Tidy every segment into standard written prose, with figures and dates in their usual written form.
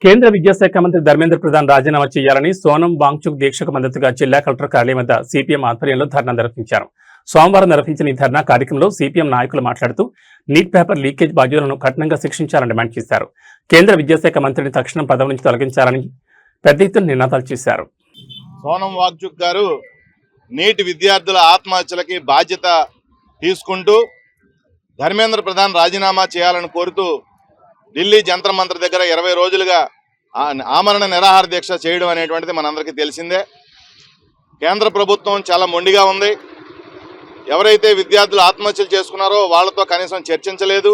కేంద్ర విద్యాశాఖ మంత్రి ధర్మేంద్ర ప్రధాన్ రాజీనామా చేయాలని సోనం వాంగ్చుక్ దీక్షకు మద్దతుగా జిల్లా కలెక్టర్ కార్యాలయం వద్ద సిపిఎం ఆధ్వర్యంలో ధర్నా నిర్వహించారు. సోమవారం నిర్వహించిన ఈ ధర్నా కార్యక్రమంలో సిపిఎం నాయకులు మాట్లాడుతూ నీట్ పేపర్ లీకేజ్ బాధ్యులను కఠినంగా శిక్షించాలని డిమాండ్ చేశారు. కేంద్ర విద్యాశాఖ మంత్రిని తక్షణం పదవి నుంచి తొలగించాలని పెద్ద ఎత్తున నినాదాలు చేశారు. సోనం వాంగ్చుక్ గారు నీట్ విద్యార్థుల ఆత్మహత్యలకి బాధ్యత తీసుకుంటూ ధర్మేంద్ర ప్రధాన్ రాజీనామా చేయాలని కోరుతూ ఢిల్లీ జంతర్ మంతర్ దగ్గర 20 రోజులుగా ఆమరణ నిరాహార దీక్ష చేయడం అనేటువంటిది మనందరికీ తెలిసిందే. కేంద్ర ప్రభుత్వం చాలా మొండిగా ఉంది. ఎవరైతే విద్యార్థులు ఆత్మహత్యలు చేసుకున్నారో వాళ్ళతో కనీసం చర్చించలేదు.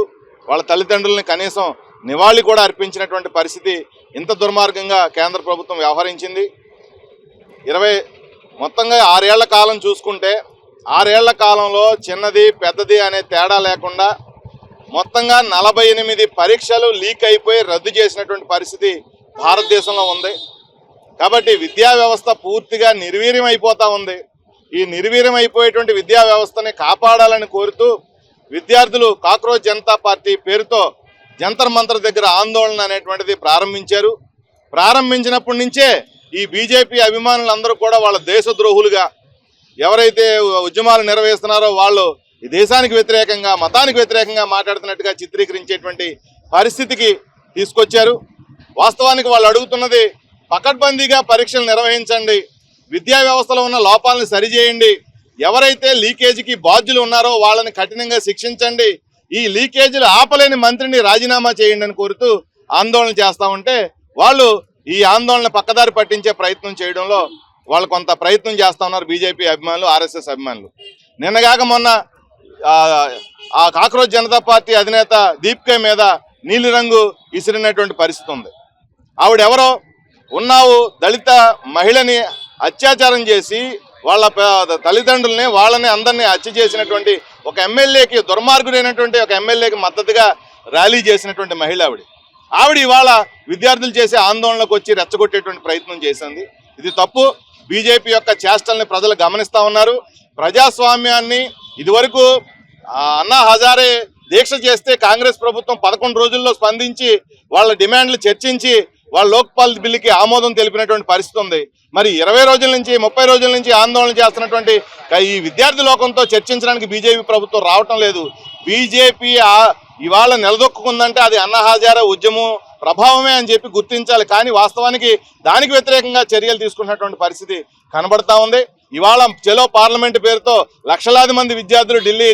వాళ్ళ తల్లిదండ్రులని కనీసం నివాళి కూడా అర్పించినటువంటి పరిస్థితి. ఇంత దుర్మార్గంగా కేంద్ర ప్రభుత్వం వ్యవహరించింది. మొత్తంగా 6 ఏళ్ల కాలం చూసుకుంటే 6 ఏళ్ల కాలంలో చిన్నది పెద్దది అనే తేడా లేకుండా మొత్తంగా 48 పరీక్షలు లీక్ అయిపోయి రద్దు చేసినటువంటి పరిస్థితి భారతదేశంలో ఉంది. కాబట్టి విద్యా వ్యవస్థ పూర్తిగా నిర్వీర్యం అయిపోతూ ఉంది. ఈ నిర్వీర్యం అయిపోయేటువంటి విద్యా వ్యవస్థని కాపాడాలని కోరుతూ విద్యార్థులు కాక్రోచ్ జనతా పార్టీ పేరుతో జంతర్ మంతర్ దగ్గర ఆందోళన అనేటువంటిది ప్రారంభించారు. ప్రారంభించినప్పటి నుంచే ఈ బీజేపీ అభిమానులందరూ కూడా వాళ్ళ దేశద్రోహులుగా ఎవరైతే ఉద్యమాలు నిర్వహిస్తున్నారో వాళ్ళు ఈ దేశానికి వ్యతిరేకంగా మతానికి వ్యతిరేకంగా మాట్లాడుతున్నట్టుగా చిత్రీకరించేటువంటి పరిస్థితికి తీసుకొచ్చారు. వాస్తవానికి వాళ్ళు అడుగుతున్నది పకడ్బందీగా పరీక్షలు నిర్వహించండి, విద్యా వ్యవస్థలో ఉన్న లోపాలను సరిచేయండి, ఎవరైతే లీకేజీకి బాధ్యులు ఉన్నారో వాళ్ళని కఠినంగా శిక్షించండి, ఈ లీకేజీలు ఆపలేని మంత్రిని రాజీనామా చేయండి అని కోరుతూ ఆందోళన చేస్తూ ఉంటే వాళ్ళు ఈ ఆందోళన పక్కదారి పట్టించే ప్రయత్నం చేయడంలో వాళ్ళు కొంత ప్రయత్నం చేస్తూ ఉన్నారు బీజేపీ అభిమానులు, ఆర్ఎస్ఎస్ అభిమానులు. నిన్నగాక మొన్న ఆ కాక్రోచ్ జనతా పార్టీ అధినేత దీపిక మీద నీలిరంగు విసిరినటువంటి పరిస్థితి ఉంది. ఆవిడెవరో ఉన్నావు దళిత మహిళని అత్యాచారం చేసి వాళ్ళ తల్లిదండ్రుల్ని వాళ్ళని అందరినీ హత్య చేసినటువంటి ఒక ఎమ్మెల్యేకి, దుర్మార్గుడైనటువంటి ఒక ఎమ్మెల్యేకి మద్దతుగా ర్యాలీ చేసినటువంటి మహిళ ఆవిడ ఇవాళ విద్యార్థులు చేసే ఆందోళనకు వచ్చి రెచ్చగొట్టేటువంటి ప్రయత్నం చేసింది. ఇది తప్పు. బీజేపీ యొక్క చేష్టల్ని ప్రజలు గమనిస్తూ ఉన్నారు. ప్రజాస్వామ్యాన్ని ఇదివరకు అన్నా హజారే దీక్ష చేస్తే కాంగ్రెస్ ప్రభుత్వం 11 రోజుల్లో స్పందించి వాళ్ళ డిమాండ్లు చర్చించి వాళ్ళ లోక్పాల్ బిల్లుకి ఆమోదం తెలిపినటువంటి పరిస్థితి ఉంది. మరి 20 రోజుల నుంచి 30 రోజుల నుంచి ఆందోళన చేస్తున్నటువంటి ఈ విద్యార్థి లోకంతో చర్చించడానికి బీజేపీ ప్రభుత్వం రావటం లేదు. బీజేపీ ఇవాళ నిలదొక్కుందంటే అది అన్నా హజారే ఉద్యమం ప్రభావమే అని చెప్పి గుర్తించాలి. కానీ వాస్తవానికి దానికి వ్యతిరేకంగా చర్యలు తీసుకున్నటువంటి పరిస్థితి కనబడతా ఉంది. ఇవాళ చలో పార్లమెంట్ పేరుతో లక్షలాది మంది విద్యార్థులు ఢిల్లీ